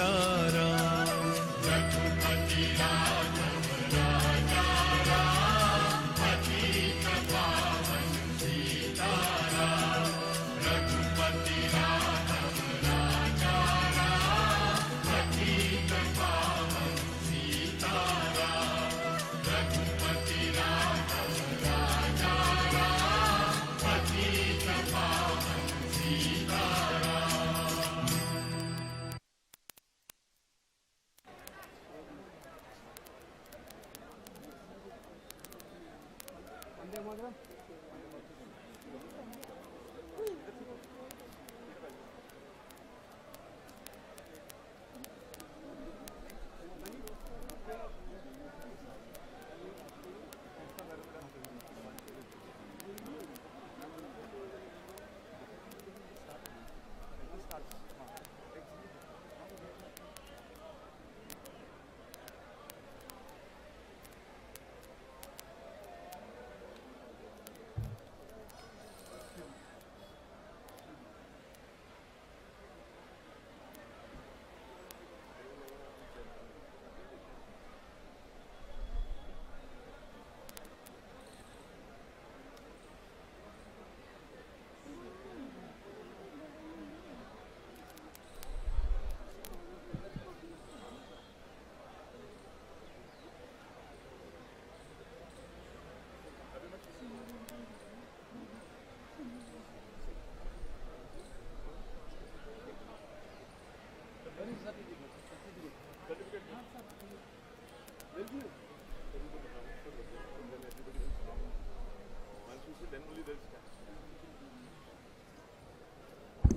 सीताराम। रघुपति राघव राजा राम, पतित पावन सीताराम। रघुपति राघव राजा राम, पतित पावन सीताराम। रघुपति राघव राजा राम, पतित पावन Sitaram.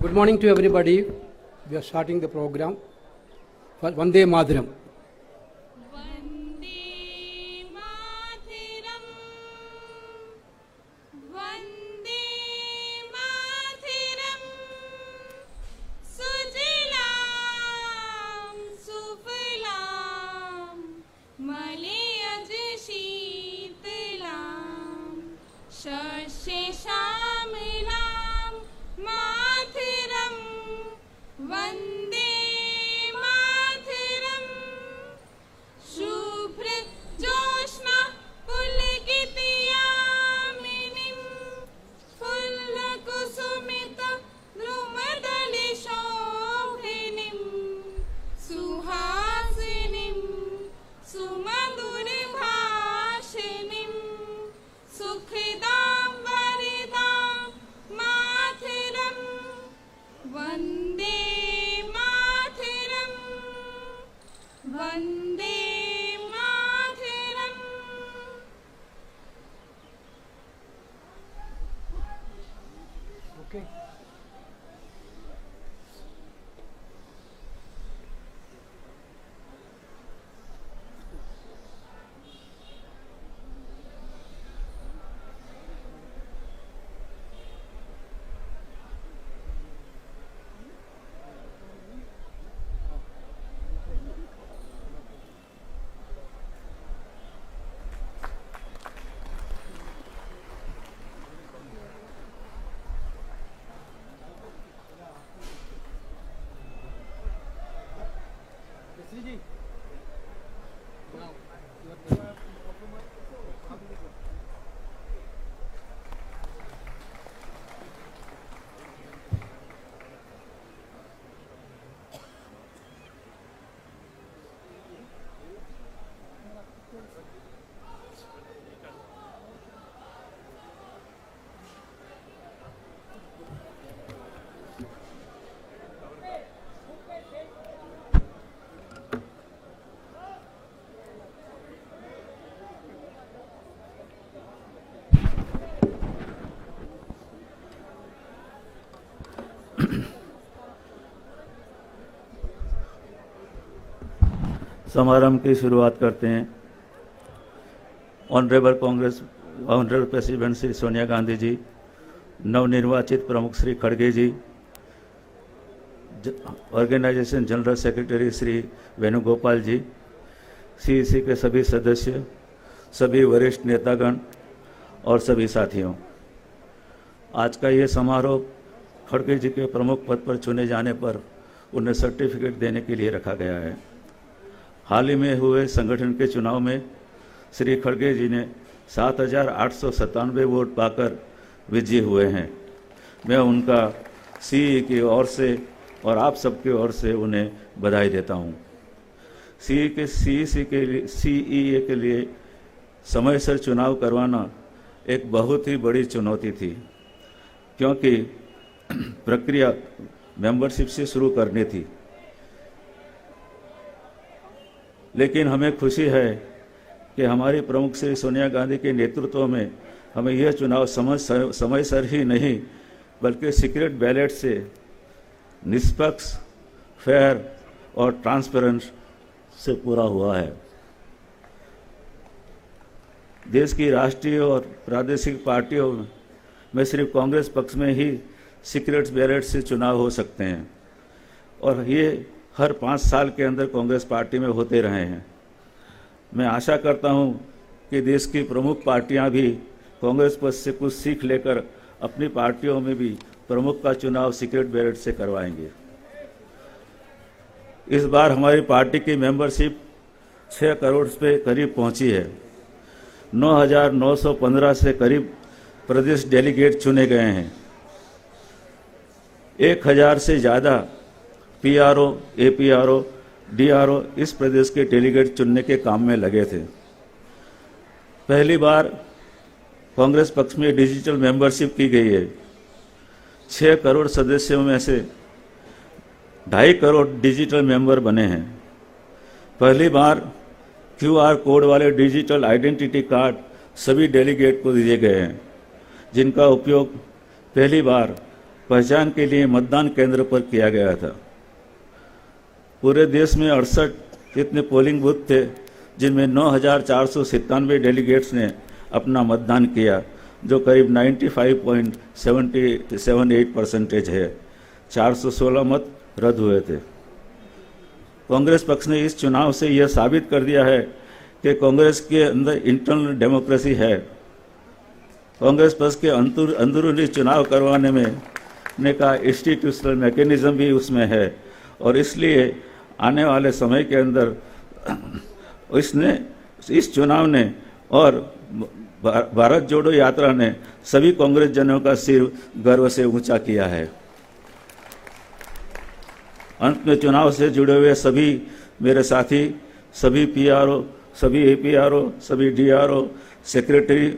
Good morning to everybody. We are starting the program. Vande Mataram. Vande Mataram. Vande Mataram. Sujalam Sufalam Malayaj Sheetalam Shashe Shamilam Mataram. Vande Mataram. Shubhrit Joshna Pulkitiyaminim Fullakusumita Drumadali Shobhinim Suhasinim Sumaduri Bhashinim Sukhidam Varidam Mataram. Vande Mataram. Vande Mataram. Okay. समारंभ की शुरुआत करते हैं। Honourable president Shri Sonia Gandhi ji, नवनिर्वाचित प्रमुख श्री खड़गे ji, organisation general secretary Shri Venugopal ji, CEC के सभी सदस्य, सभी वरिष्ठ नेतागण और सभी साथियों, आज का ये समारोह खड़गे जी के प्रमुख पद पर चुने जाने पर उन्हें सर्टिफिकेट देने के लिए रखा गया है। हाल ही में हुए संगठन के चुनाव में श्री खड़गे जी ने 7,897 वोट पाकर विजयी हुए हैं। मैं उनका सीई की ओर से और आप सबकी ओर से उन्हें बधाई देता हूं। सीईए के लिए समयसर चुनाव करवाना एक बहुत ही बड़ी चुनौती थी, क्योंकि प्रक्रिया मेंबरशिप से शुरू करनी थी। लेकिन हमें खुशी है कि हमारी प्रमुख श्री सोनिया गांधी के नेतृत्व में हमें यह चुनाव समयसर ही नहीं बल्कि सीक्रेट बैलेट से निष्पक्ष, फेयर और ट्रांसपेरेंट से पूरा हुआ है। देश की राष्ट्रीय और प्रादेशिक पार्टियों में सिर्फ कांग्रेस पक्ष में ही सीक्रेट बैलेट से चुनाव हो सकते हैं और ये हर 5 साल के अंदर कांग्रेस पार्टी में होते रहे हैं। मैं आशा करता हूं कि देश की प्रमुख पार्टियां भी कांग्रेस पक्ष से कुछ सीख लेकर अपनी पार्टियों में भी प्रमुख का चुनाव सीक्रेट बैलेट से करवाएंगे। इस बार हमारी पार्टी की मेंबरशिप 6 करोड़ पे करीब पहुंची है। 9,915 से करीब प्रदेश डेलीगेट चुने गए हैं। 1,000 से ज़्यादा पीआरओ, एपीआरओ, डीआरओ इस प्रदेश के डेलीगेट चुनने के काम में लगे थे। पहली बार कांग्रेस पक्ष में डिजिटल मेंबरशिप की गई है। 6 करोड़ सदस्यों में से 2.5 करोड़ डिजिटल मेंबर बने हैं। पहली बार क्यूआर कोड वाले डिजिटल आइडेंटिटी कार्ड सभी डेलीगेट को दिए गए हैं, जिनका उपयोग पहली बार पहचान के लिए मतदान केंद्र पर किया गया था। पूरे देश में 68 इतने पोलिंग बूथ थे, जिनमें 9,497 डेलीगेट्स ने अपना मतदान किया, जो करीब 95.78% है। 416 मत रद्द हुए थे। कांग्रेस पक्ष ने इस चुनाव से यह साबित कर दिया है कि कांग्रेस के अंदर इंटरनल डेमोक्रेसी है। कांग्रेस पक्ष के अंदरूनी चुनाव करवाने में का इंस्टीट्यूशनल मैकेनिज्म भी उसमें है और इसलिए आने वाले समय के अंदर इस चुनाव ने और भारत जोड़ो यात्रा ने सभी कांग्रेस जनों का सिर गर्व से ऊंचा किया है। अंत में चुनाव से जुड़े हुए सभी मेरे साथी, सभी पीआरओ, सभी एपीआरओ, सभी डीआरओ, सेक्रेटरी,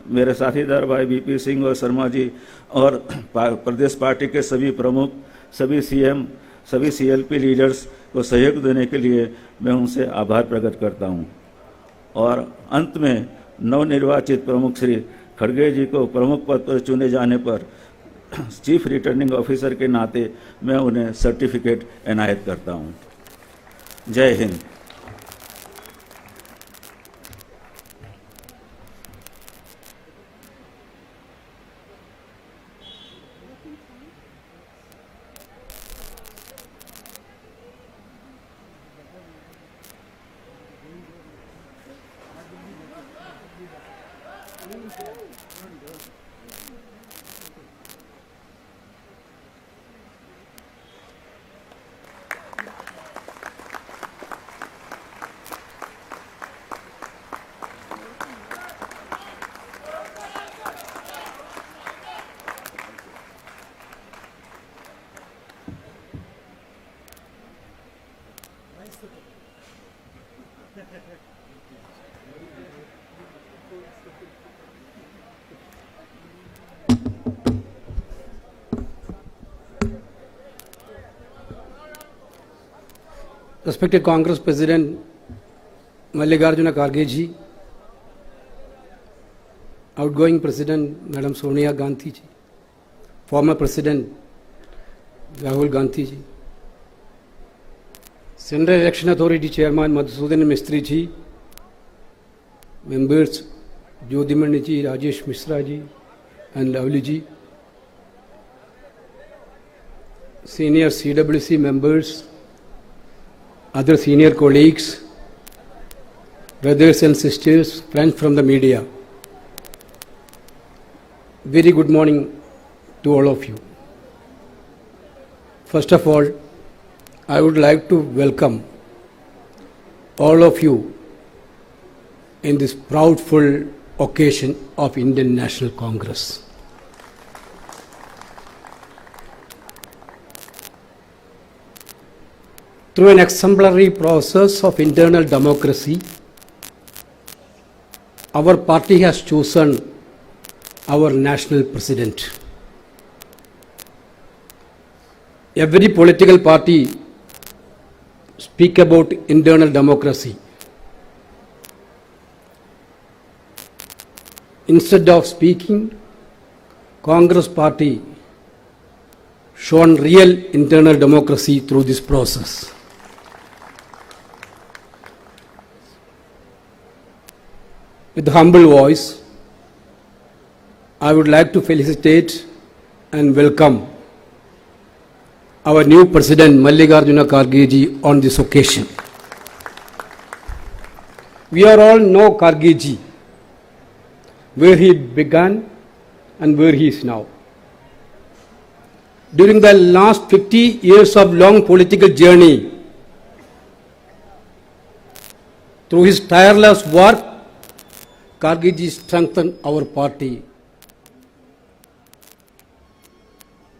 मेरे साथीदार भाई बीपी सिंह और शर्मा जी और प्रदेश पार्टी के सभी प्रमुख, सभी सीएम, सभी सीएलपी लीडर्स को सहयोग देने के लिए मैं उनसे आभार प्रकट करता हूं। और अंत में नवनिर्वाचित प्रमुख श्री खड़गे जी को प्रमुख पद पर चुने जाने पर चीफ रिटर्निंग ऑफिसर के नाते मैं उन्हें सर्टिफिकेट एनायत करता हूं। जय Hind. Respected Congress President Mallikarjuna Kharge ji, outgoing President Madam Sonia Gandhi ji, former President Rahul Gandhi ji, Central Election Authority Chairman Madhusudan Mistry ji, members Jyodhimani ji, Rajesh Mishra ji and Lovely ji, senior CWC members, other senior colleagues, brothers and sisters, friends from the media. Very good morning to all of you. First of all, I would like to welcome all of you in this proudful occasion of Indian National Congress. Through an exemplary process of internal democracy, our party has chosen our national president. Every political party speak about internal democracy. Instead of speaking, Congress party shown real internal democracy through this process. With humble voice, I would like to felicitate and welcome our new President Mallikarjuna Kharge ji on this occasion. We are all know Kharge ji, where he began and where he is now. During the last 50 years of long political journey, through his tireless work, Kharge ji strengthened our party.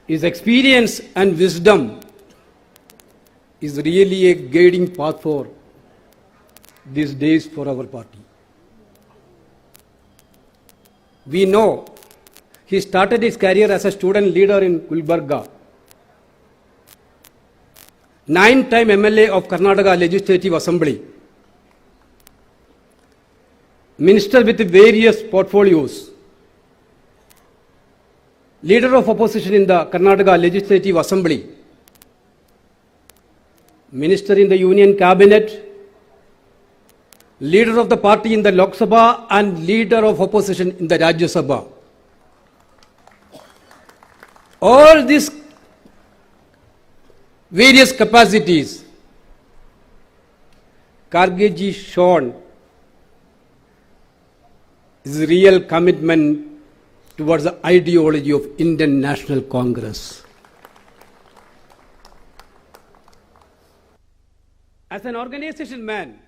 His experience and wisdom is really a guiding path for these days for our party. We know he started his career as a student leader in Gulbarga, 9-time MLA of Karnataka Legislative Assembly, minister with various portfolios, leader of opposition in the Karnataka Legislative Assembly, minister in the Union Cabinet, leader of the party in the Lok Sabha and leader of opposition in the Rajya Sabha. All these various capacities, Kharge ji shown his real commitment towards the ideology of Indian National Congress. As an organization man,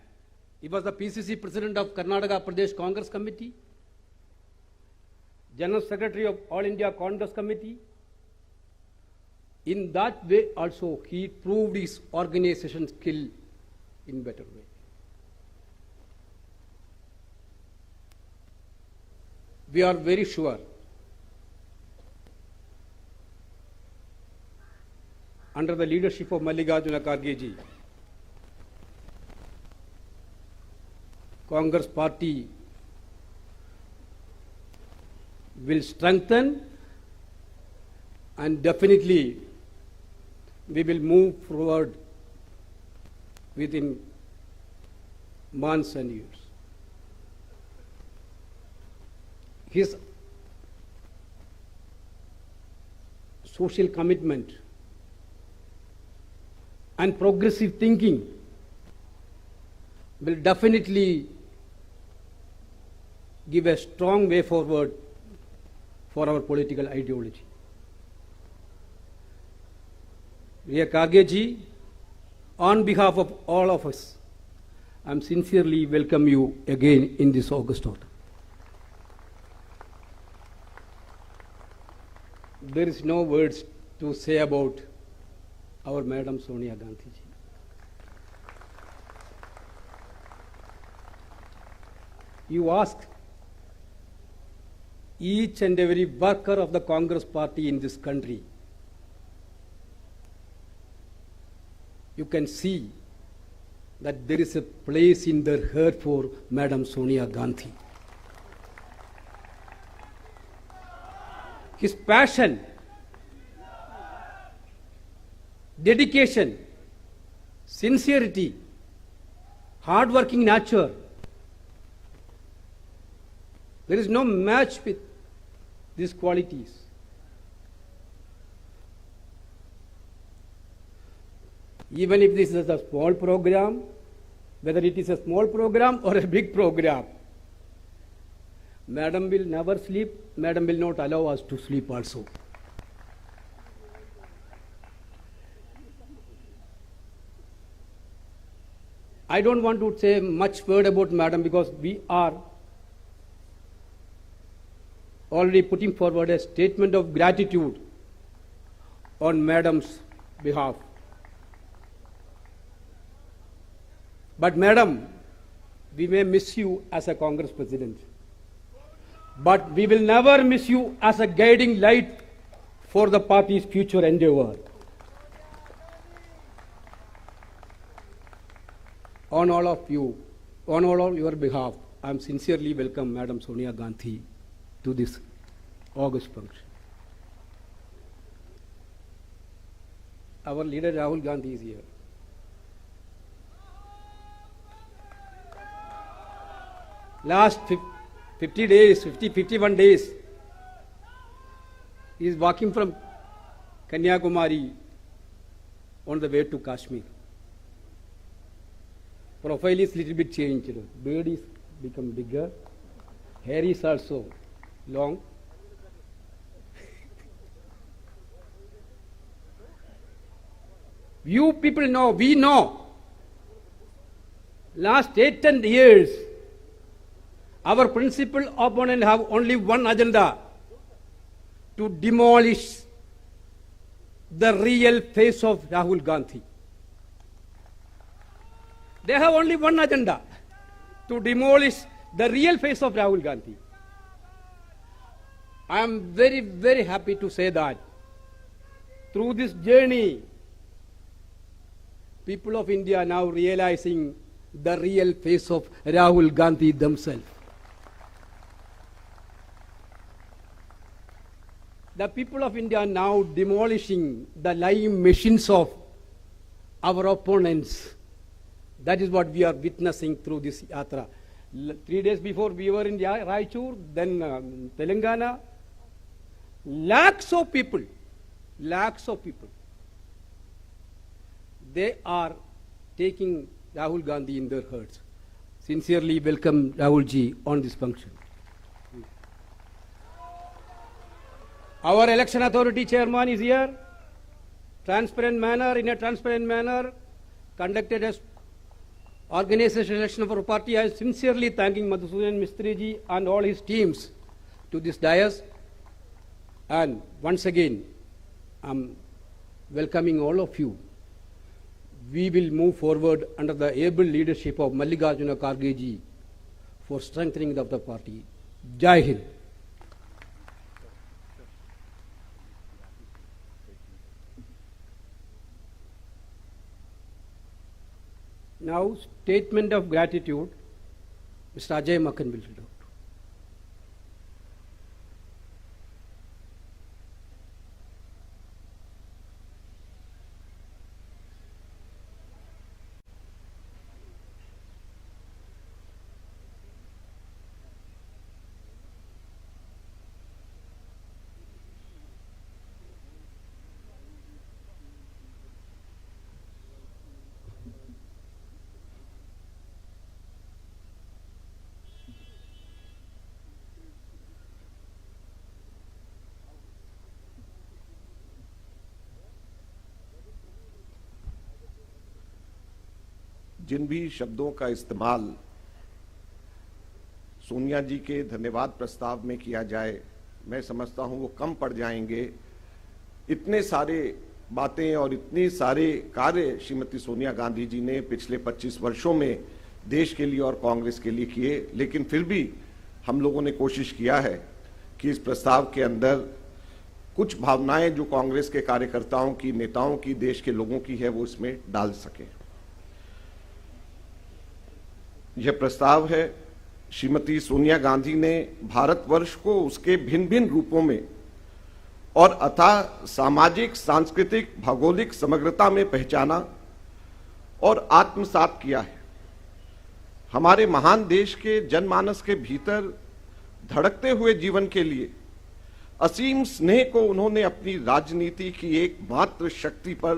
he was the PCC President of Karnataka Pradesh Congress Committee, General Secretary of All India Congress Committee. In that way also, he proved his organization skill in better way. We are very sure under the leadership of Mallikarjuna Kharge ji, Congress party will strengthen and definitely we will move forward within months and years. His social commitment and progressive thinking will definitely give a strong way forward for our political ideology. Dear Kharge ji, on behalf of all of us, I am sincerely welcome you again in this August order. There is no words to say about our Madam Sonia Gandhi ji. You ask each and every worker of the Congress party in this country, you can see that there is a place in their heart for Madam Sonia Gandhi. His passion, dedication, sincerity, hard-working nature, there is no match with these qualities. Even if this is a small program, whether it is a small program or a big program, Madam will never sleep, Madam will not allow us to sleep also. I don't want to say much word about Madam because we are already putting forward a statement of gratitude on Madam's behalf. But Madam, we may miss you as a Congress President, but we will never miss you as a guiding light for the party's future endeavor. On all of you, on all of your behalf, I am sincerely welcome Madam Sonia Gandhi to this August function. Our leader Rahul Gandhi is here. Last 51 days, he is walking from Kanyakumari on the way to Kashmir. Profile is little bit changed. Beard is become bigger. Hair is also long. You people know, we know. Last 8-10 years, our principal opponent have only one agenda: to demolish the real face of Rahul Gandhi. They have only one agenda: to demolish the real face of Rahul Gandhi. I am very, very happy to say that through this journey, people of India are now realizing the real face of Rahul Gandhi themselves. The people of India are now demolishing the lying machines of our opponents. That is what we are witnessing through this yatra. 3 days before we were in Raichur, then Telangana. Lakhs of people, they are taking Rahul Gandhi in their hearts. Sincerely welcome Rahul ji on this function. Our election authority chairman is here. In a transparent manner, conducted as organization election of our party. I am sincerely thanking Madhusudan Mistry ji and all his teams to this dais. And once again, I am welcoming all of you. We will move forward under the able leadership of Mallikarjuna Kharge ji for strengthening of the party. Jai Hind. Now, statement of gratitude, Mr. Ajay Makhan will read out. जिन भी शब्दों का इस्तेमाल सोनिया जी के धन्यवाद प्रस्ताव में किया जाए, मैं समझता हूं वो कम पड़ जाएंगे। इतने सारे बातें और इतने सारे कार्य श्रीमती सोनिया गांधी जी ने पिछले 25 वर्षों में देश के लिए और कांग्रेस के लिए किए, लेकिन फिर भी हम लोगों ने कोशिश किया है कि इस प्रस्ताव के अंदर कुछ भावनाएं जो कांग्रेस के कार्यकर्ताओं की, नेताओं की, देश के लोगों की है, वो इसमें डाल सके। यह प्रस्ताव है श्रीमती सोनिया गांधी ने भारतवर्ष को उसके भिन्न भिन्न रूपों में और अथाह सामाजिक, सांस्कृतिक, भौगोलिक समग्रता में पहचाना और आत्मसात किया है। हमारे महान देश के जनमानस के भीतर धड़कते हुए जीवन के लिए असीम स्नेह को उन्होंने अपनी राजनीति की एकमात्र शक्ति पर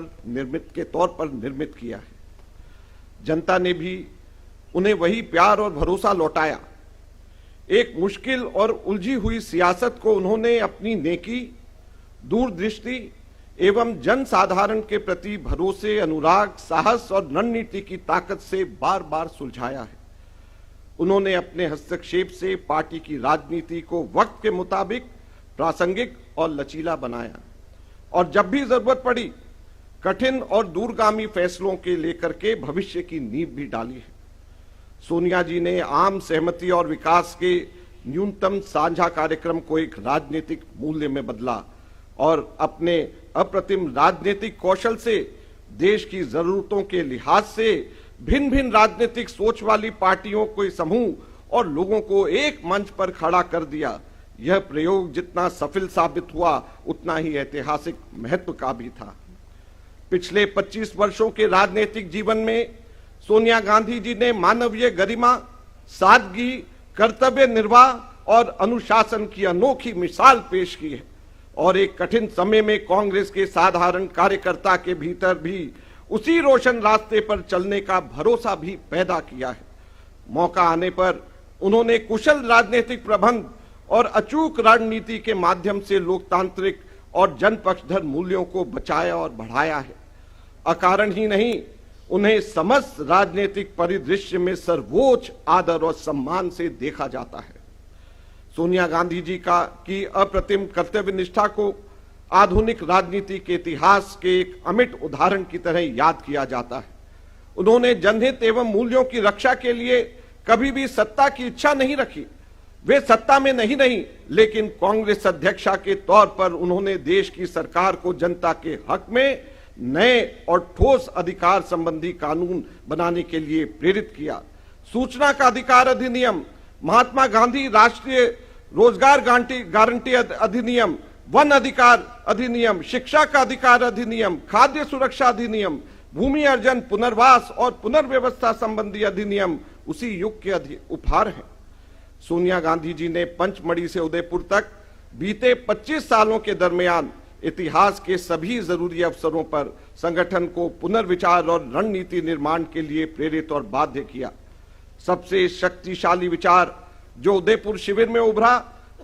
के तौर पर निर्मित किया है। जनता ने भी उन्हें वही प्यार और भरोसा लौटाया। एक मुश्किल और उलझी हुई सियासत को उन्होंने अपनी नेकी, दूरदृष्टि, एवं जनसाधारण के प्रति भरोसे, अनुराग, साहस और रणनीति की ताकत से बार बार सुलझाया है। उन्होंने अपने हस्तक्षेप से पार्टी की राजनीति को वक्त के मुताबिक प्रासंगिक और लचीला बनाया और जब भी जरूरत पड़ी कठिन और दूरगामी फैसलों के लेकर के भविष्य की नींव भी डाली है। सोनिया जी ने आम सहमति और विकास के न्यूनतम साझा कार्यक्रम को एक राजनीतिक मूल्य में बदला और अपने अप्रतिम राजनीतिक कौशल से देश की जरूरतों के लिहाज से भिन्न भिन्न राजनीतिक सोच वाली पार्टियों के समूह और लोगों को एक मंच पर खड़ा कर दिया। यह प्रयोग जितना सफल साबित हुआ उतना ही ऐतिहासिक महत्व का भी था। पिछले 25 वर्षों के राजनीतिक जीवन में सोनिया गांधी जी ने मानवीय गरिमा, सादगी, कर्तव्य निर्वाह और अनुशासन की अनोखी मिसाल पेश की है और एक कठिन समय में कांग्रेस के साधारण कार्यकर्ता के भीतर भी उसी रोशन रास्ते पर चलने का भरोसा भी पैदा किया है। मौका आने पर उन्होंने कुशल राजनीतिक प्रबंध और अचूक रणनीति के माध्यम से लोकतांत्रिक और जनपक्षधर मूल्यों को बचाया और बढ़ाया है। अकारण ही नहीं, उन्हें समस्त राजनीतिक परिदृश्य में सर्वोच्च आदर और सम्मान से देखा जाता है। सोनिया गांधी जी की अप्रतिम कर्तव्य निष्ठा को आधुनिक राजनीति के इतिहास के एक अमिट उदाहरण की तरह याद किया जाता है। उन्होंने जनहित एवं मूल्यों की रक्षा के लिए कभी भी सत्ता की इच्छा नहीं रखी। वे सत्ता में नहीं लेकिन कांग्रेस अध्यक्षा के तौर पर उन्होंने देश की सरकार को जनता के हक में नए और ठोस अधिकार संबंधी कानून बनाने के लिए प्रेरित किया। सूचना का अधिकार अधिनियम, महात्मा गांधी राष्ट्रीय रोजगार गारंटी अधिनियम, वन अधिकार अधिनियम, शिक्षा का अधिकार अधिनियम, खाद्य सुरक्षा अधिनियम, भूमि अर्जन, पुनर्वास और पुनर्व्यवस्था संबंधी अधिनियम उसी युग के उपहार हैं। सोनिया गांधी जी ने पंचमढ़ी से उदयपुर तक बीते 25 सालों के दरमियान इतिहास के सभी जरूरी अवसरों पर संगठन को पुनर्विचार और रणनीति निर्माण के लिए प्रेरित और बाध्य किया। सबसे शक्तिशाली विचार जो उदयपुर शिविर में उभरा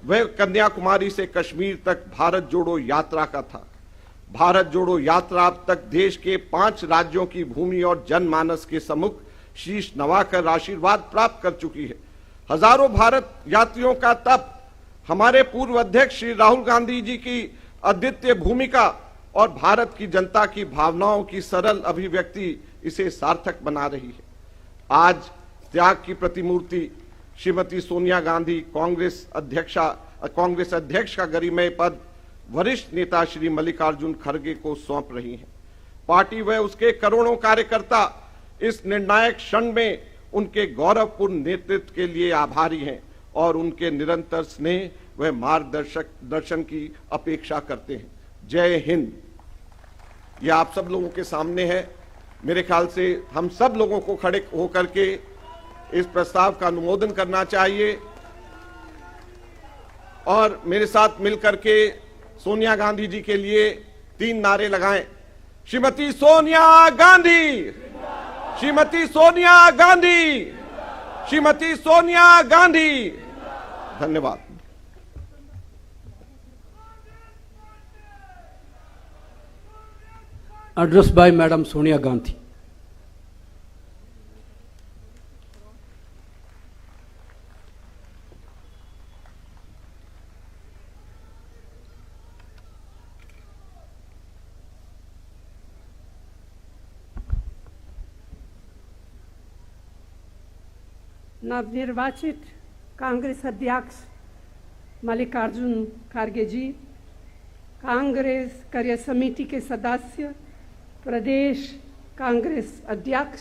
वह कन्याकुमारी से कश्मीर तक भारत जोड़ो यात्रा का था। भारत जोड़ो यात्रा अब तक देश के 5 राज्यों की भूमि और जनमानस के सम्मुख शीश नवाकर आशीर्वाद प्राप्त कर चुकी है। हजारों भारत यात्रियों का तप, हमारे पूर्व अध्यक्ष श्री राहुल गांधी जी की अद्वितीय भूमिका और भारत की जनता की भावनाओं की सरल अभिव्यक्ति इसे सार्थक बना रही है। आज त्याग की प्रतिमूर्ति श्रीमती सोनिया गांधी कांग्रेस अध्यक्ष का गरिमय पद वरिष्ठ नेता श्री मल्लिकार्जुन खड़गे को सौंप रही है। पार्टी व उसके करोड़ों कार्यकर्ता इस निर्णायक क्षण में उनके गौरवपूर्ण नेतृत्व के लिए आभारी हैं और उनके निरंतर स्नेह व मार्गदर्शन की अपेक्षा करते हैं। जय हिंद। यह आप सब लोगों के सामने है। मेरे ख्याल से हम सब लोगों को खड़े होकर के इस प्रस्ताव का अनुमोदन करना चाहिए और मेरे साथ मिलकर के सोनिया गांधी जी के लिए 3 नारे लगाएं। श्रीमती सोनिया गांधी, श्रीमती सोनिया गांधी, श्रीमती सोनिया गांधी। धन्यवाद। Address by Madam Sonia Gandhi. नवनिर्वाचित कांग्रेस अध्यक्ष मल्लिकार्जुन खड़गे जी, कांग्रेस कार्य समिति के सदस्य, प्रदेश कांग्रेस अध्यक्ष,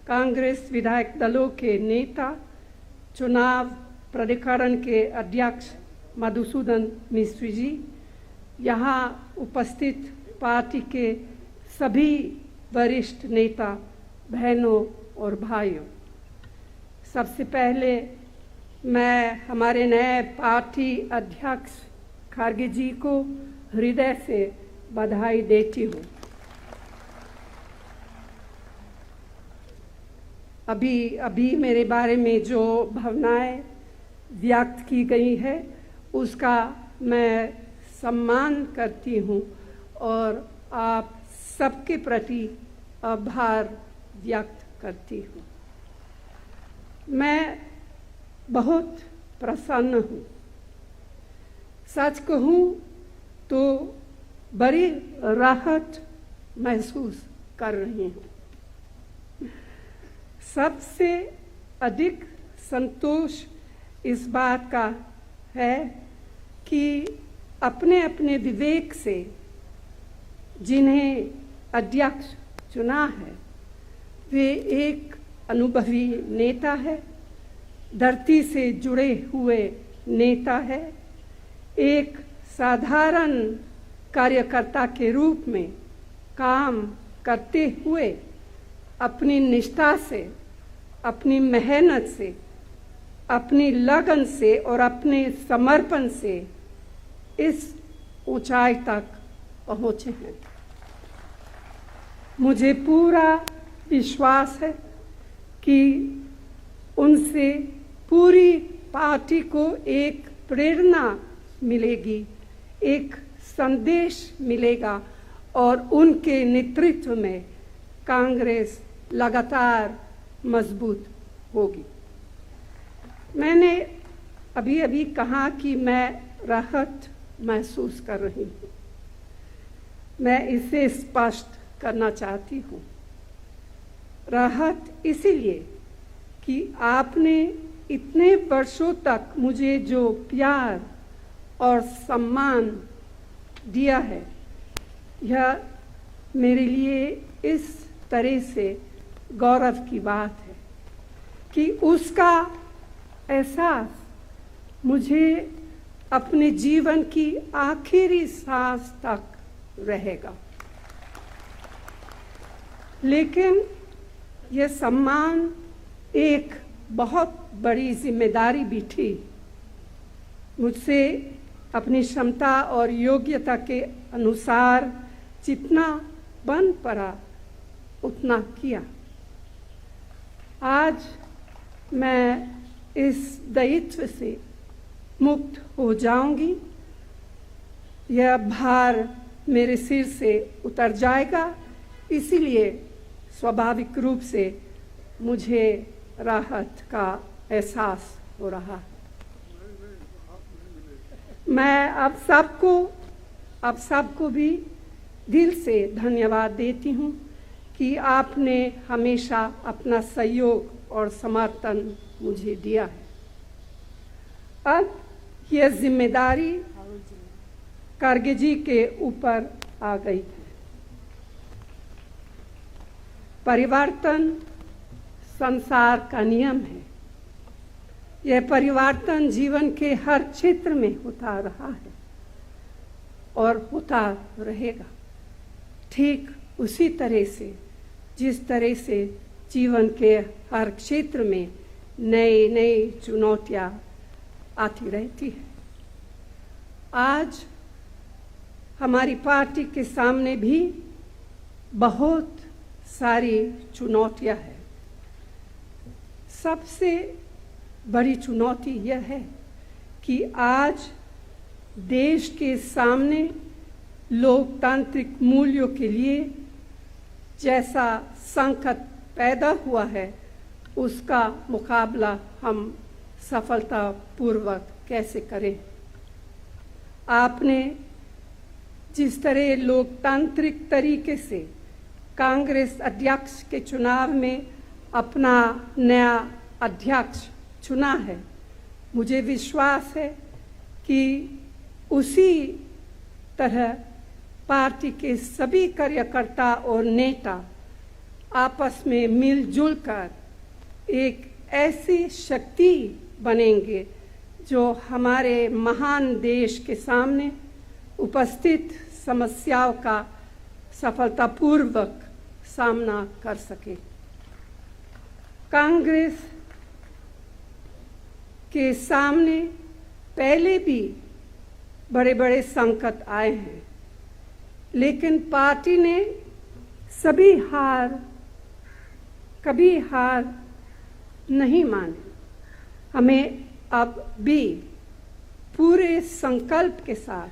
कांग्रेस विधायक दलों के नेता, चुनाव प्राधिकरण के अध्यक्ष मधुसूदन मिस्त्री जी, यहाँ उपस्थित पार्टी के सभी वरिष्ठ नेता, बहनों और भाइयों, सबसे पहले मैं हमारे नए पार्टी अध्यक्ष खड़गे जी को हृदय से बधाई देती हूँ। अभी मेरे बारे में जो भावनाएं व्यक्त की गई है उसका मैं सम्मान करती हूँ और आप सबके प्रति आभार व्यक्त करती हूँ। मैं बहुत प्रसन्न हूँ। सच कहूँ तो बड़ी राहत महसूस कर रही हूँ। सबसे अधिक संतोष इस बात का है कि अपने अपने विवेक से जिन्हें अध्यक्ष चुना है वे एक अनुभवी नेता है, धरती से जुड़े हुए नेता है, एक साधारण कार्यकर्ता के रूप में काम करते हुए अपनी निष्ठा से, अपनी मेहनत से, अपनी लगन से और अपने समर्पण से इस ऊंचाई तक पहुंचे हैं। मुझे पूरा विश्वास है कि उनसे पूरी पार्टी को एक प्रेरणा मिलेगी, एक संदेश मिलेगा और उनके नेतृत्व में कांग्रेस लगातार मजबूत होगी। मैंने अभी अभी कहा कि मैं राहत महसूस कर रही हूँ। मैं इसे स्पष्ट करना चाहती हूँ। राहत इसीलिए कि आपने इतने वर्षों तक मुझे जो प्यार और सम्मान दिया है, यह मेरे लिए इस तरह से गौरव की बात है कि उसका एहसास मुझे अपने जीवन की आखिरी सांस तक रहेगा। लेकिन यह सम्मान एक बहुत बड़ी जिम्मेदारी भी थी। मुझसे अपनी क्षमता और योग्यता के अनुसार जितना बन पड़ा उतना किया। आज मैं इस दायित्व से मुक्त हो जाऊंगी। यह भार मेरे सिर से उतर जाएगा, इसीलिए स्वाभाविक रूप से मुझे राहत का एहसास हो रहा है। मैं आप सबको भी दिल से धन्यवाद देती हूँ कि आपने हमेशा अपना सहयोग और समर्थन मुझे दिया है। अब यह जिम्मेदारी खड़गे जी के ऊपर आ गई है। परिवर्तन संसार का नियम है। यह परिवर्तन जीवन के हर क्षेत्र में होता रहा है और होता रहेगा, ठीक उसी तरह से जिस तरह से जीवन के हर क्षेत्र में नई नई चुनौतियां आती रहती है। आज हमारी पार्टी के सामने भी बहुत सारी चुनौतियां हैं। सबसे बड़ी चुनौती यह है कि आज देश के सामने लोकतांत्रिक मूल्यों के लिए जैसा संकट पैदा हुआ है, उसका मुकाबला हम सफलतापूर्वक कैसे करें। आपने जिस तरह लोकतांत्रिक तरीके से कांग्रेस अध्यक्ष के चुनाव में अपना नया अध्यक्ष चुना है, मुझे विश्वास है कि उसी तरह पार्टी के सभी कार्यकर्ता और नेता आपस में मिलजुल कर एक ऐसी शक्ति बनेंगे जो हमारे महान देश के सामने उपस्थित समस्याओं का सफलतापूर्वक सामना कर सके। कांग्रेस के सामने पहले भी बड़े बड़े संकट आए हैं, लेकिन पार्टी ने कभी हार नहीं मानी। हमें अब भी पूरे संकल्प के साथ,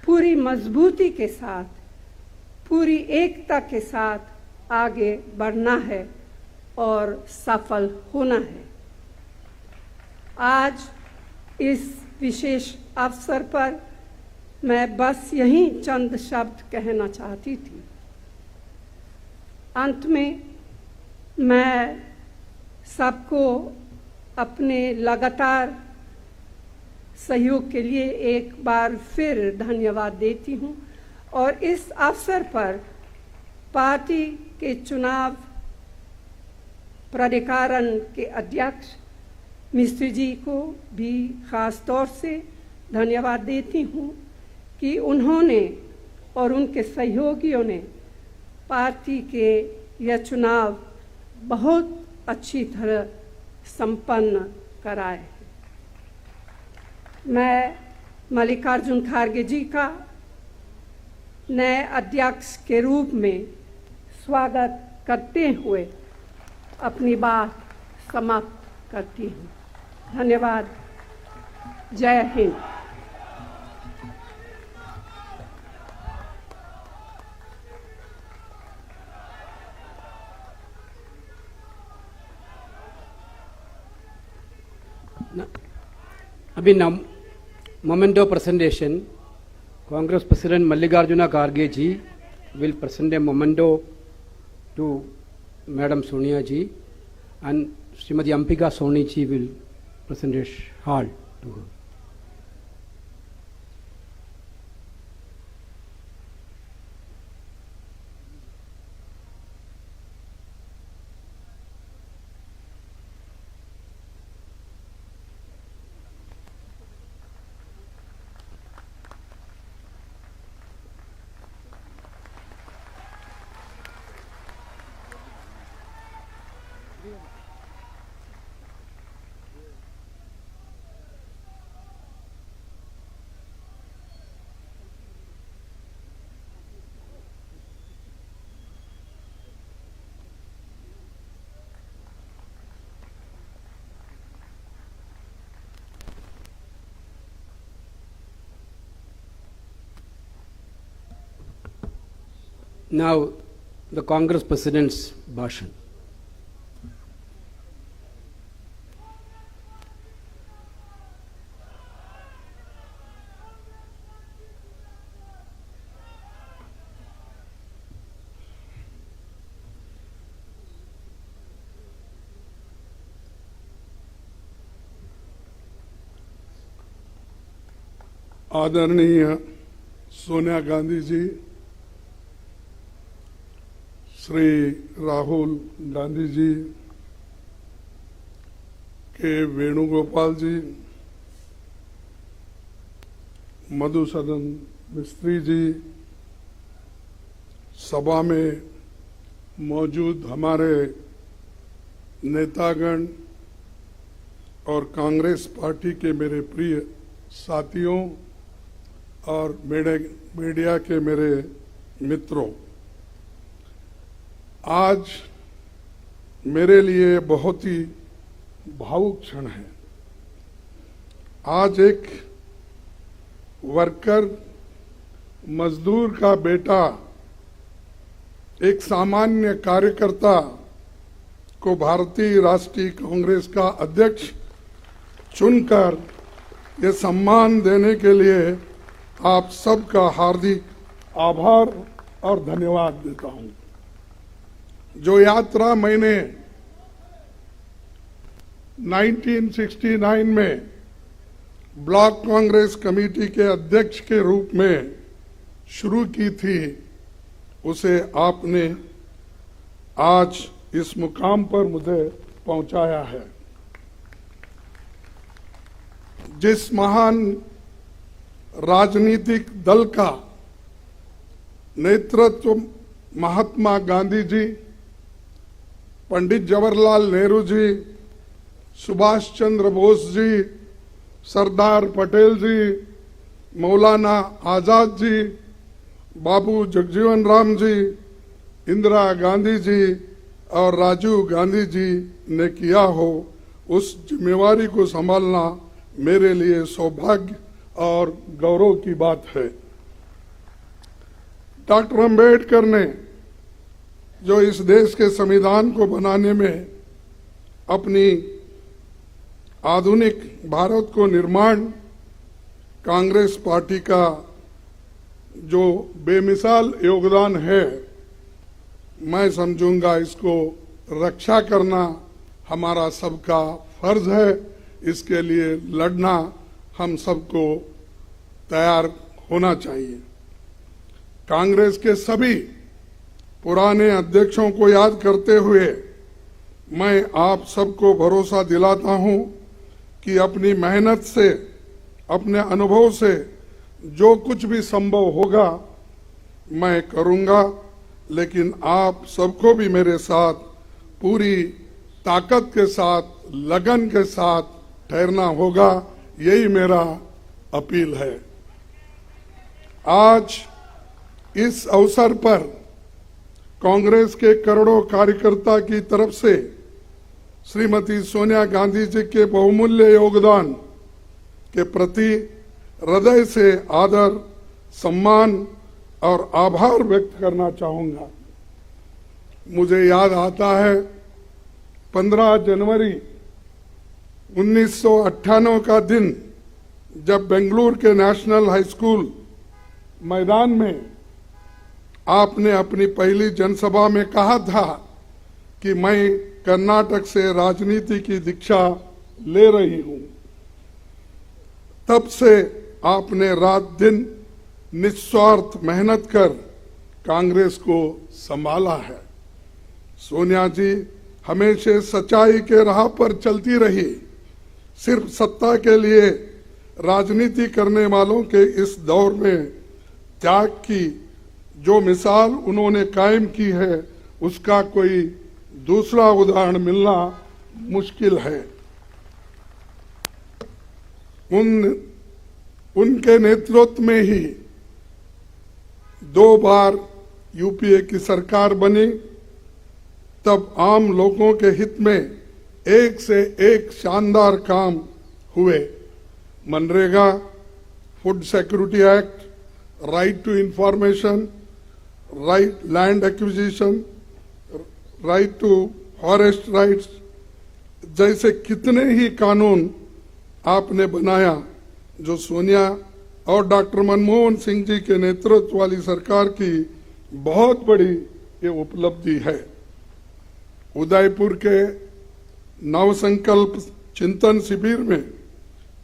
पूरी मजबूती के साथ पूरी एकता के साथ आगे बढ़ना है और सफल होना है। आज इस विशेष अवसर पर मैं बस यही चंद शब्द कहना चाहती थी। अंत में मैं सबको अपने लगातार सहयोग के लिए एक बार फिर धन्यवाद देती हूं और इस अवसर पर पार्टी के चुनाव प्राधिकरण के अध्यक्ष मिस्त्री जी को भी खास तौर से धन्यवाद देती हूं कि उन्होंने और उनके सहयोगियों ने पार्टी के यह चुनाव बहुत अच्छी तरह संपन्न कराए। मैं मल्लिकार्जुन खड़गे जी का नए अध्यक्ष के रूप में स्वागत करते हुए अपनी बात समाप्त करती हूँ। धन्यवाद। जय हिंद। अभी memento presentation, Congress President Mallikarjuna Kharge ji will present a memento to Madam Sonia ji, and Srimati Ambika Soni ji will present a shawl to her. Now, the Congress President's Bhashan. आदरणीय सोनिया गांधी जी, श्री राहुल गांधी जी, के वेणुगोपाल जी, मधुसूदन मिस्त्री जी, सभा में मौजूद हमारे नेतागण और Congress party के मेरे प्रिय साथियों और मीडिया के मेरे मित्रों, आज मेरे लिए बहुत ही भावुक क्षण है। आज एक वर्कर, मजदूर का बेटा, एक सामान्य कार्यकर्ता को भारतीय राष्ट्रीय कांग्रेस का अध्यक्ष चुनकर ये सम्मान देने के लिए आप सबका हार्दिक आभार और धन्यवाद देता हूं। जो यात्रा मैंने 1969 में ब्लॉक कांग्रेस कमेटी के अध्यक्ष के रूप में शुरू की थी, उसे आपने आज इस मुकाम पर मुझे पहुंचाया है। जिस महान राजनीतिक दल का नेतृत्व महात्मा गांधी जी, पंडित जवाहरलाल नेहरू जी, सुभाष चंद्र बोस जी, सरदार पटेल जी, मौलाना आजाद जी, बाबू जगजीवन राम जी, इंदिरा गांधी जी और राजीव गांधी जी ने किया हो, उस जिम्मेवारी को संभालना मेरे लिए सौभाग्य और गौरव की बात है। डॉक्टर अंबेडकर ने जो इस देश के संविधान को बनाने में अपनी आधुनिक भारत को निर्माण कांग्रेस पार्टी का जो बेमिसाल योगदान है, मैं समझूंगा इसको रक्षा करना हमारा सबका फर्ज है। इसके लिए लड़ना हम सबको तैयार होना चाहिए। कांग्रेस के सभी पुराने अध्यक्षों को याद करते हुए मैं आप सबको भरोसा दिलाता हूं कि अपनी मेहनत से, अपने अनुभव से जो कुछ भी संभव होगा मैं करूंगा, लेकिन आप सबको भी मेरे साथ पूरी ताकत के साथ, लगन के साथ ठहरना होगा। यही मेरा अपील है। आज इस अवसर पर कांग्रेस के करोड़ों कार्यकर्ता की तरफ से श्रीमती सोनिया गांधी जी के बहुमूल्य योगदान के प्रति हृदय से आदर, सम्मान और आभार व्यक्त करना चाहूंगा। मुझे याद आता है 15 जनवरी 1998 का दिन, जब बेंगलुरु के नेशनल हाई स्कूल मैदान में आपने अपनी पहली जनसभा में कहा था कि मैं कर्नाटक से राजनीति की दीक्षा ले रही हूं। तब से आपने रात दिन निस्वार्थ मेहनत कर कांग्रेस को संभाला है। सोनिया जी हमेशा सच्चाई के राह पर चलती रही। सिर्फ सत्ता के लिए राजनीति करने वालों के इस दौर में त्याग की जो मिसाल उन्होंने कायम की है, उसका कोई दूसरा उदाहरण मिलना मुश्किल है। उनके नेतृत्व में ही 2 बार यूपीए की सरकार बनी। तब आम लोगों के हित में एक से एक शानदार काम हुए। MNREGA, food security act, right to information, right land acquisition, right to forest rights जैसे कितने ही कानून आपने बनाया, जो सोनिया और डॉक्टर मनमोहन सिंह जी के नेतृत्व वाली सरकार की बहुत बड़ी ये उपलब्धि है। उदयपुर के नवसंकल्प चिंतन शिविर में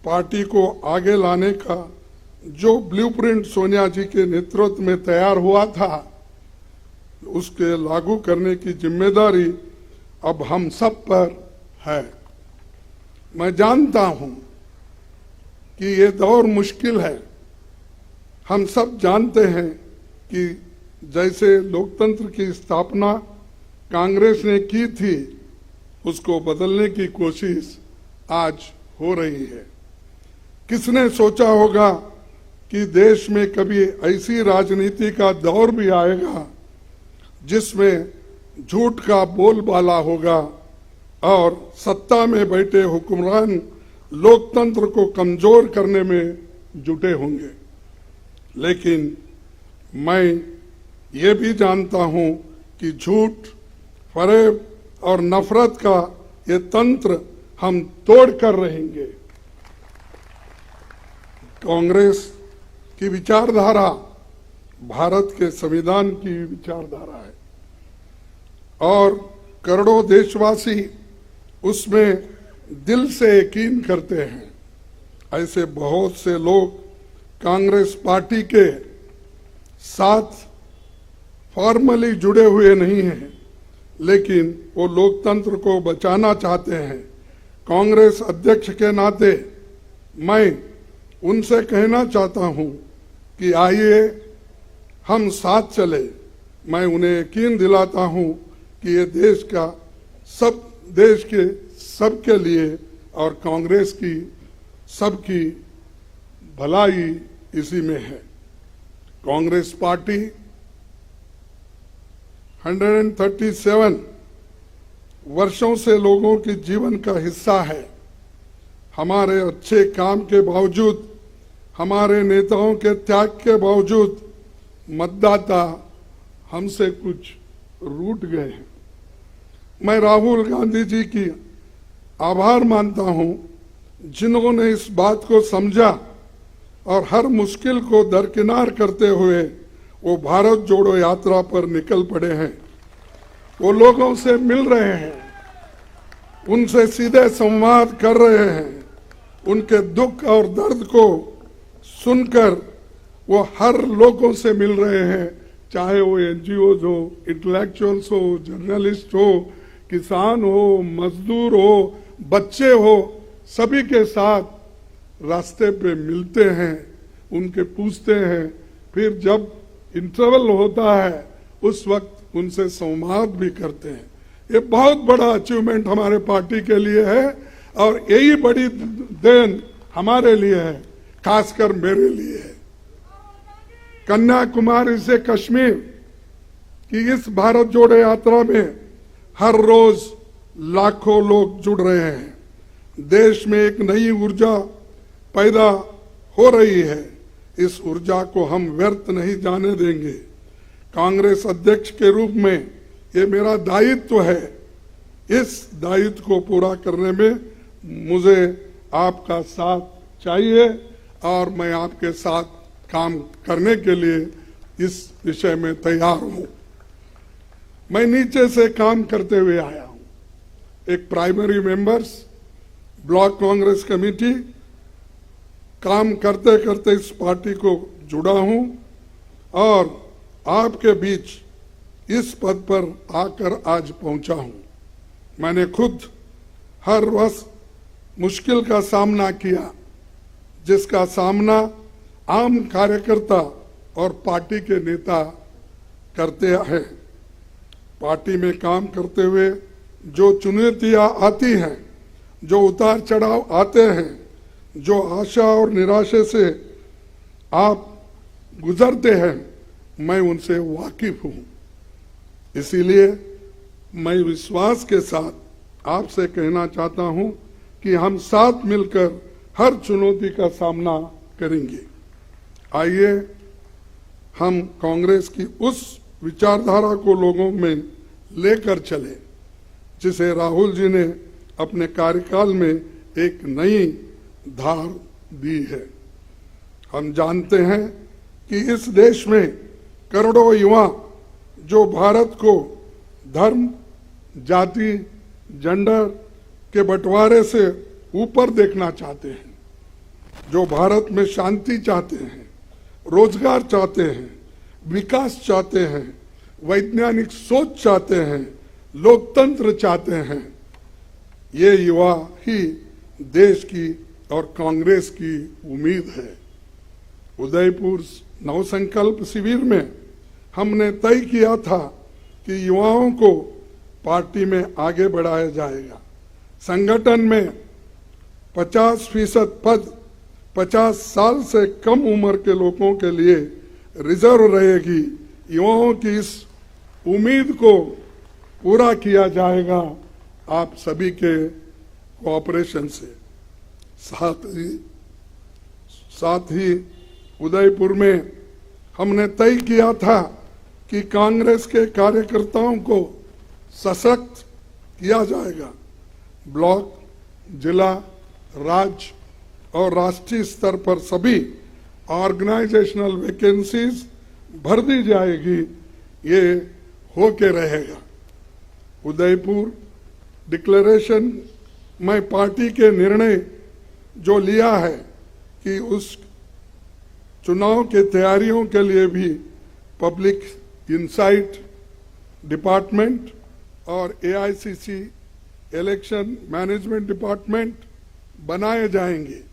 पार्टी को आगे लाने का जो ब्लूप्रिंट सोनिया जी के नेतृत्व में तैयार हुआ था, उसके लागू करने की जिम्मेदारी अब हम सब पर है। मैं जानता हूं कि ये दौर मुश्किल है। हम सब जानते हैं कि जैसे लोकतंत्र की स्थापना कांग्रेस ने की थी, उसको बदलने की कोशिश आज हो रही है। किसने सोचा होगा कि देश में कभी ऐसी राजनीति का दौर भी आएगा जिसमें झूठ का बोलबाला होगा और सत्ता में बैठे हुक्मरान लोकतंत्र को कमजोर करने में जुटे होंगे। लेकिन मैं ये भी जानता हूं कि झूठ, फरेब और नफरत का ये तंत्र हम तोड़ कर रहेंगे। कांग्रेस की विचारधारा भारत के संविधान की विचारधारा है और करोड़ों देशवासी उसमें दिल से यकीन करते हैं। ऐसे बहुत से लोग कांग्रेस पार्टी के साथ फॉर्मली जुड़े हुए नहीं हैं, लेकिन वो लोकतंत्र को बचाना चाहते हैं। कांग्रेस अध्यक्ष के नाते मैं उनसे कहना चाहता हूं कि आइए हम साथ चले। मैं उन्हें यकीन दिलाता हूं कि ये देश के सबके लिए और कांग्रेस की सबकी भलाई इसी में है। कांग्रेस पार्टी 137 वर्षों से लोगों के जीवन का हिस्सा है। हमारे अच्छे काम के बावजूद, हमारे नेताओं के त्याग के बावजूद मतदाता हमसे कुछ रूठ गए हैं। मैं राहुल गांधी जी की आभार मानता हूं, जिन्होंने इस बात को समझा और हर मुश्किल को दरकिनार करते हुए वो भारत जोड़ो यात्रा पर निकल पड़े हैं। वो लोगों से मिल रहे हैं, उनसे सीधे संवाद कर रहे हैं, उनके दुख और दर्द को सुनकर वो हर लोगों से मिल रहे हैं, चाहे वो एनजीओज हो, इंटेलेक्चुअल्स हो, जर्नलिस्ट हो, किसान हो, मजदूर हो, बच्चे हो, सभी के साथ रास्ते पे मिलते हैं, उनके पूछते हैं, फिर जब इंटरवल होता है उस वक्त उनसे संवाद भी करते हैं। ये बहुत बड़ा अचीवमेंट हमारे पार्टी के लिए है और यही बड़ी देन हमारे लिए है, खासकर मेरे लिए है। कन्याकुमारी से कश्मीर की इस भारत जोड़ो यात्रा में हर रोज लाखों लोग जुड़ रहे हैं। देश में एक नई ऊर्जा पैदा हो रही है। इस ऊर्जा को हम व्यर्थ नहीं जाने देंगे। कांग्रेस अध्यक्ष के रूप में ये मेरा दायित्व है। इस दायित्व को पूरा करने में मुझे आपका साथ चाहिए और मैं आपके साथ काम करने के लिए इस विषय में तैयार हूं। मैं नीचे से काम करते हुए आया हूं। एक primary members, block Congress committee, काम करते करते इस पार्टी को जुड़ा हूं और आपके बीच इस पद पर आकर आज पहुंचा हूं। मैंने खुद हर वर्ष मुश्किल का सामना किया, जिसका सामना आम कार्यकर्ता और पार्टी के नेता करते हैं। पार्टी में काम करते हुए जो चुनौतियां आती हैं, जो उतार चढ़ाव आते हैं, जो आशा और निराशा से आप गुजरते हैं, मैं उनसे वाकिफ हूं। इसीलिए मैं विश्वास के साथ आपसे कहना चाहता हूं कि हम साथ मिलकर हर चुनौती का सामना करेंगे। आइए हम कांग्रेस की उस विचारधारा को लोगों में लेकर चले, जिसे राहुल जी ने अपने कार्यकाल में एक नई धार दी है। हम जानते हैं कि इस देश में करोड़ों युवा जो भारत को धर्म, जाति, जेंडर के बंटवारे से ऊपर देखना चाहते हैं, जो भारत में शांति चाहते हैं, रोजगार चाहते हैं, विकास चाहते हैं, वैज्ञानिक सोच चाहते हैं, लोकतंत्र चाहते हैं, ये युवा ही देश की और कांग्रेस की उम्मीद है। उदयपुर नवसंकल्प शिविर में हमने तय किया था कि युवाओं को पार्टी में आगे बढ़ाया जाएगा। संगठन में 50% पद 50 साल से कम उम्र के लोगों के लिए रिजर्व रहेगी। युवाओं की इस उम्मीद को पूरा किया जाएगा आप सभी के कोऑपरेशन से। साथ ही उदयपुर में हमने तय किया था कि कांग्रेस के कार्यकर्ताओं को सशक्त किया जाएगा। ब्लॉक, जिला, राज्य और राष्ट्रीय स्तर पर सभी ऑर्गेनाइजेशनल वैकेंसीज भर दी जाएगी। ये होके रहेगा। उदयपुर डिक्लेरेशन में पार्टी के निर्णय जो लिया है कि उस चुनाव के तैयारियों के लिए भी पब्लिक इंसाइट डिपार्टमेंट और एआईसीसी इलेक्शन मैनेजमेंट डिपार्टमेंट बनाए जाएंगे।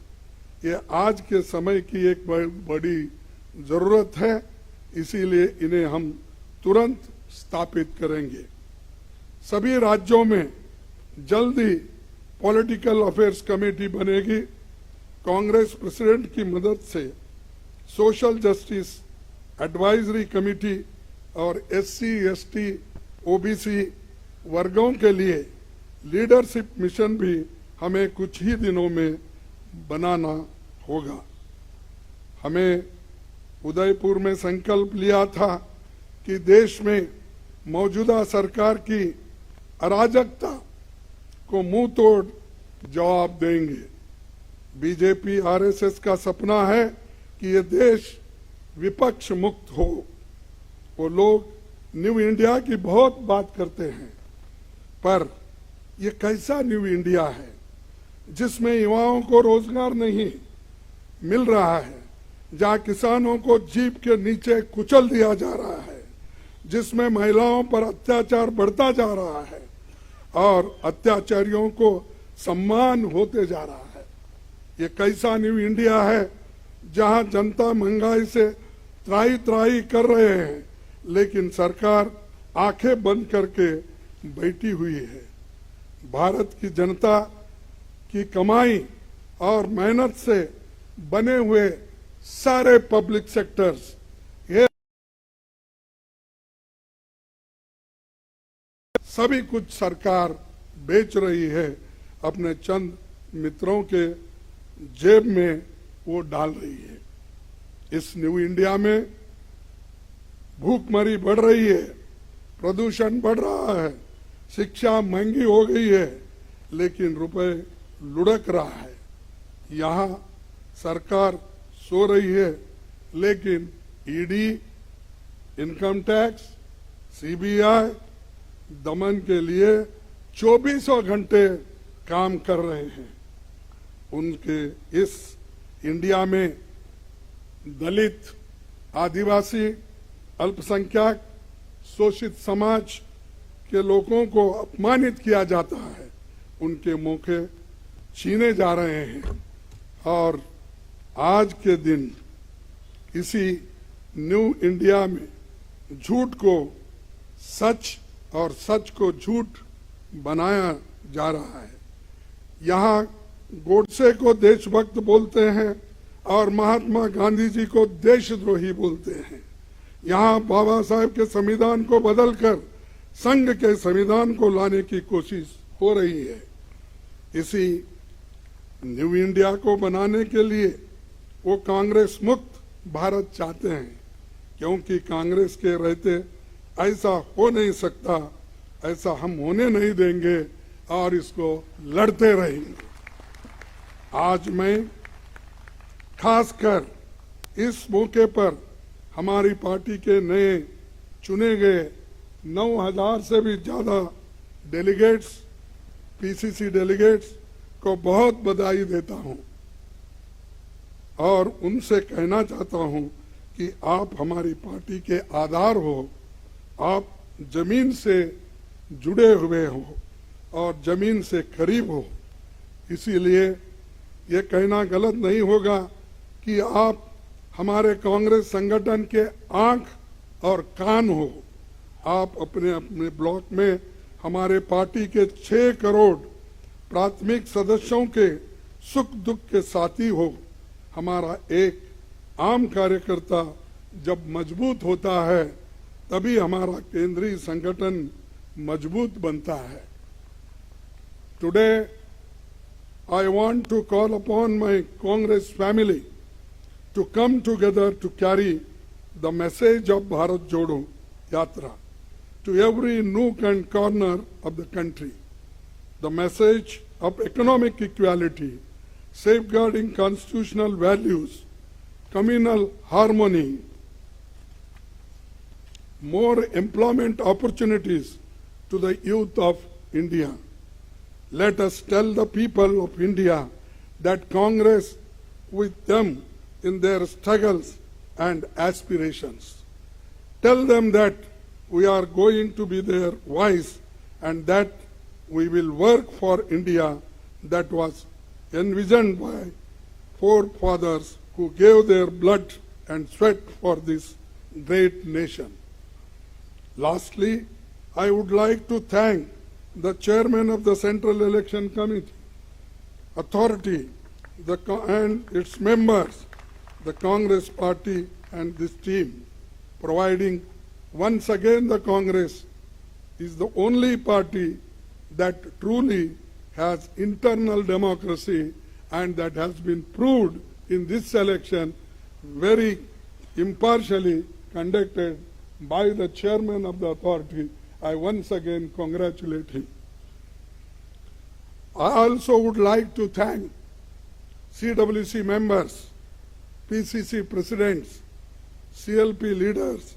ये आज के समय की एक बड़ी जरूरत है, इसीलिए इन्हें हम तुरंत स्थापित करेंगे। सभी राज्यों में जल्दी पॉलिटिकल अफेयर्स कमेटी बनेगी। कांग्रेस प्रेसिडेंट की मदद से सोशल जस्टिस एडवाइजरी कमेटी और एससी, एसटी, ओबीसी वर्गों के लिए लीडरशिप मिशन भी हमें कुछ ही दिनों में बनाना होगा। हमें उदयपुर में संकल्प लिया था कि देश में मौजूदा सरकार की अराजकता को मुंह तोड़ जवाब देंगे। बीजेपी आरएसएस का सपना है कि ये देश विपक्ष मुक्त हो। वो लोग न्यू इंडिया की बहुत बात करते हैं, पर ये कैसा न्यू इंडिया है जिसमें युवाओं को रोजगार नहीं मिल रहा है, जहां किसानों को जीप के नीचे कुचल दिया जा रहा है, जिसमें महिलाओं पर अत्याचार बढ़ता जा रहा है और अत्याचारियों को सम्मान होते जा रहा है। ये कैसा न्यू इंडिया है जहां जनता महंगाई से त्राही त्राही कर रहे हैं, लेकिन सरकार आंखें बंद करके बैठी हुई है। भारत की जनता की कमाई और मेहनत से बने हुए सारे पब्लिक सेक्टर्स ये सभी कुछ सरकार बेच रही है, अपने चंद मित्रों के जेब में वो डाल रही है। इस न्यू इंडिया में भूखमरी बढ़ रही है, प्रदूषण बढ़ रहा है, शिक्षा महंगी हो गई है, लेकिन रुपए लुढ़क रहा है। यहाँ सरकार सो रही है, लेकिन ईडी, इनकम टैक्स, सीबीआई दमन के लिए 24 घंटे काम कर रहे हैं। उनके इस इंडिया में दलित, आदिवासी, अल्पसंख्यक, शोषित समाज के लोगों को अपमानित किया जाता है, उनके मौके छीने जा रहे हैं। और आज के दिन इसी न्यू इंडिया में झूठ को सच और सच को झूठ बनाया जा रहा है। यहाँ गोडसे को देशभक्त बोलते हैं और महात्मा गांधी जी को देशद्रोही बोलते हैं। यहाँ बाबा साहेब के संविधान को बदलकर संघ के संविधान को लाने की कोशिश हो रही है। इसी न्यू इंडिया को बनाने के लिए वो कांग्रेस मुक्त भारत चाहते हैं, क्योंकि कांग्रेस के रहते ऐसा हो नहीं सकता, ऐसा हम होने नहीं देंगे और इसको लड़ते रहेंगे। आज मैं खासकर इस मौके पर हमारी पार्टी के नए चुने गए 9,000 से भी ज्यादा डेलीगेट्स, पीसीसी डेलीगेट्स को बहुत बधाई देता हूं और उनसे कहना चाहता हूं कि आप हमारी पार्टी के आधार हो, आप जमीन से जुड़े हुए हो और जमीन से करीब हो। इसीलिए ये कहना गलत नहीं होगा कि आप हमारे कांग्रेस संगठन के आंख और कान हो। आप अपने अपने ब्लॉक में हमारे पार्टी के 6 करोड़ प्राथमिक सदस्यों के सुख दुख के साथी हो। हमारा एक आम कार्यकर्ता जब मजबूत होता है तभी हमारा केंद्रीय संगठन मजबूत बनता है। Today I want to call upon my Congress family to come together to carry the message of Bharat Jodo Yatra to every nook and corner of the country. The message of economic equality, safeguarding constitutional values, communal harmony, more employment opportunities to the youth of India. Let us tell the people of India that Congress with them in their struggles and aspirations. Tell them that we are going to be their voice and that we will work for India that was envisioned by forefathers who gave their blood and sweat for this great nation. Lastly, I would like to thank the chairman of the Central Election Committee, authority, and its members, the Congress party and this team, providing once again the Congress is the only party that truly has internal democracy and that has been proved in this election very impartially conducted by the chairman of the authority. I once again congratulate him. I also would like to thank CWC members, PCC presidents, CLP leaders,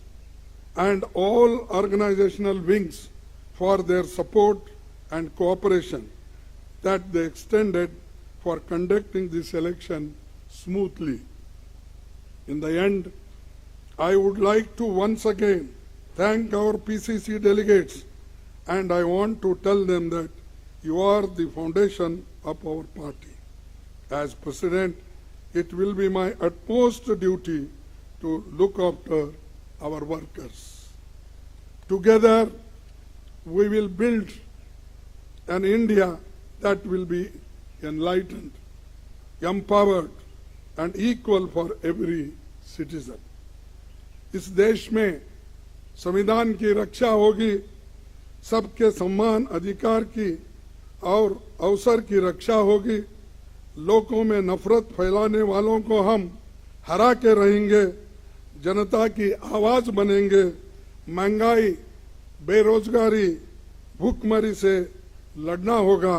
and all organizational wings for their support and cooperation that they extended for conducting this election smoothly. In the end, I would like to once again thank our PCC delegates, and I want to tell them that you are the foundation of our party. As President, it will be my utmost duty to look after our workers. Together, we will build an India that will be enlightened, empowered, and equal for every citizen. इस देश में संविधान की रक्षा होगी, सबके सम्मान अधिकार की और अवसर की रक्षा होगी, लोगों में नफरत फैलाने वालों को हम हरा के रहेंगे, जनता की आवाज बनेंगे, महंगाई, बेरोजगारी, भूखमरी से लड़ना होगा,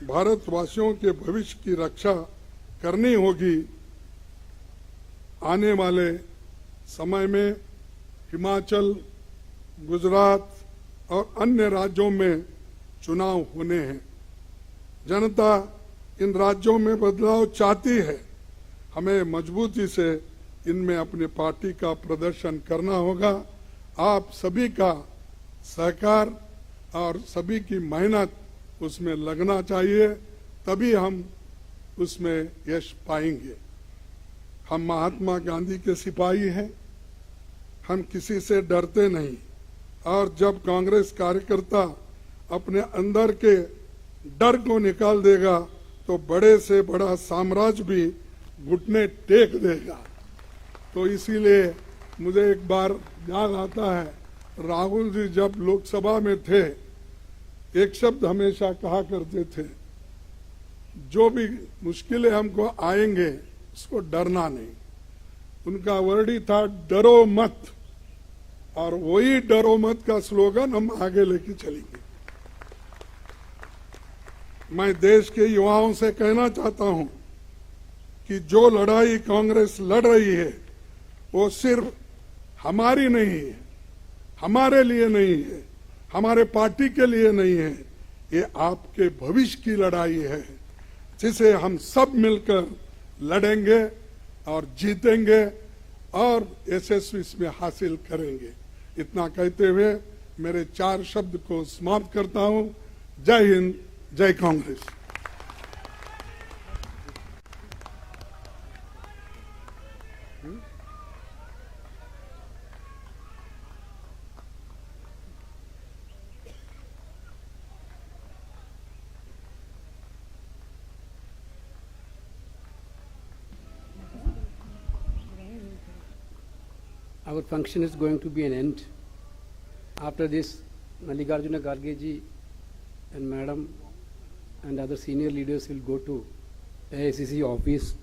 भारतवासियों के भविष्य की रक्षा करनी होगी। आने वाले समय में हिमाचल, गुजरात और अन्य राज्यों में चुनाव होने हैं। जनता इन राज्यों में बदलाव चाहती है, हमें मजबूती से इनमें अपनी पार्टी का प्रदर्शन करना होगा। आप सभी का सहकार और सभी की मेहनत उसमें लगना चाहिए, तभी हम उसमें यश पाएंगे। हम महात्मा गांधी के सिपाही हैं, हम किसी से डरते नहीं, और जब कांग्रेस कार्यकर्ता अपने अंदर के डर को निकाल देगा तो बड़े से बड़ा साम्राज्य भी घुटने टेक देगा। तो इसीलिए मुझे एक बार याद आता है, राहुल जी जब लोकसभा में थे, एक शब्द हमेशा कहा करते थे, जो भी मुश्किलें हमको आएंगे उसको डरना नहीं। उनका वर्ड ही था डरो मत, और वही डरो मत का स्लोगन हम आगे लेके चलेंगे। मैं देश के युवाओं से कहना चाहता हूं कि जो लड़ाई कांग्रेस लड़ रही है वो सिर्फ हमारी नहीं है, हमारे लिए नहीं है, हमारे पार्टी के लिए नहीं है, ये आपके भविष्य की लड़ाई है, जिसे हम सब मिलकर लड़ेंगे और जीतेंगे और यशस्वी इसमें हासिल करेंगे। इतना कहते हुए मेरे 4 शब्द को समाप्त करता हूं। जय हिंद, जय Congress. Our function is going to be an end. After this, Mallikarjuna Kharge ji and Madam and other senior leaders will go to AICC office.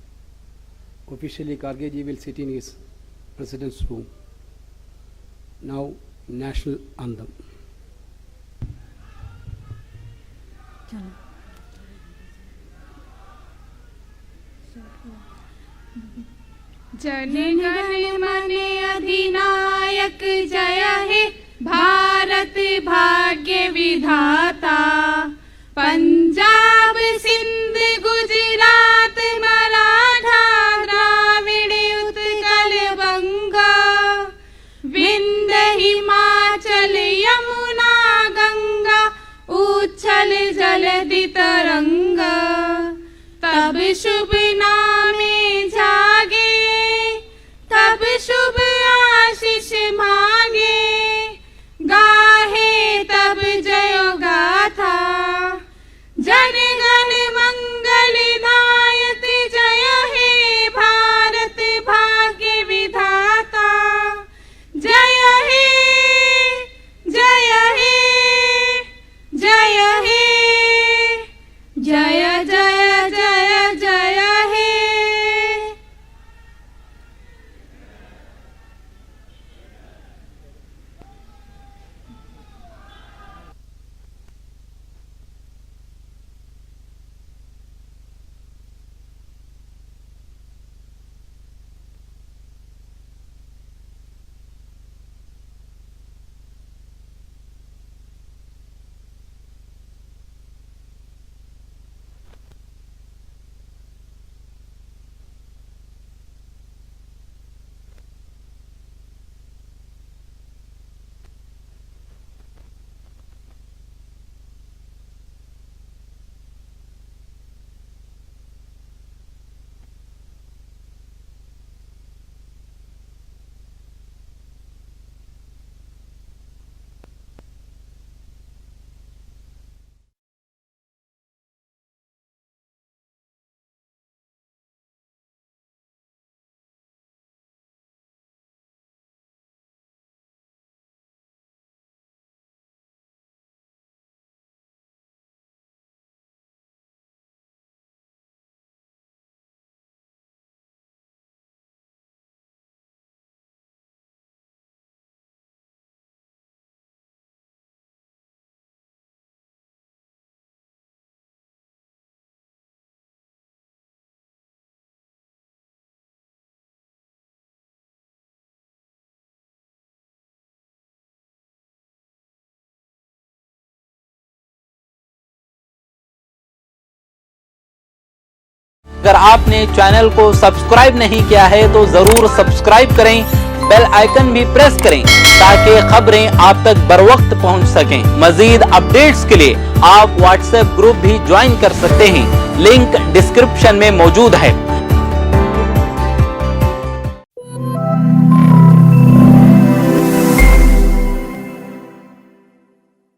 Officially, Kharge ji will sit in his president's room. Now, national anthem. Jana Gana मन अधिनायक जय हे भारत भाग्य विधाता। पंजाब सिंध गुजरात मराठा द्राविड़ उत्कल बंगा, विंध्य हिमाचल यमुना गंगा, उच्छल जलधि तरंगा। तब शुभ नामे जागे, तब शुभ आशीष मांगे, गाहे तब जय गाथा। जन गण मंगल दायक जय हे भारत भाग्य विधाता। जय हे, जय हे, जय हे, जय अगर आपने चैनल को सब्सक्राइब नहीं किया है तो जरूर सब्सक्राइब करें, बेल आइकन भी प्रेस करें ताकि खबरें आप तक बर वक्त पहुंच सकें। मजीद अपडेट्स के लिए आप व्हाट्सएप ग्रुप भी ज्वाइन कर सकते हैं, लिंक डिस्क्रिप्शन में मौजूद है।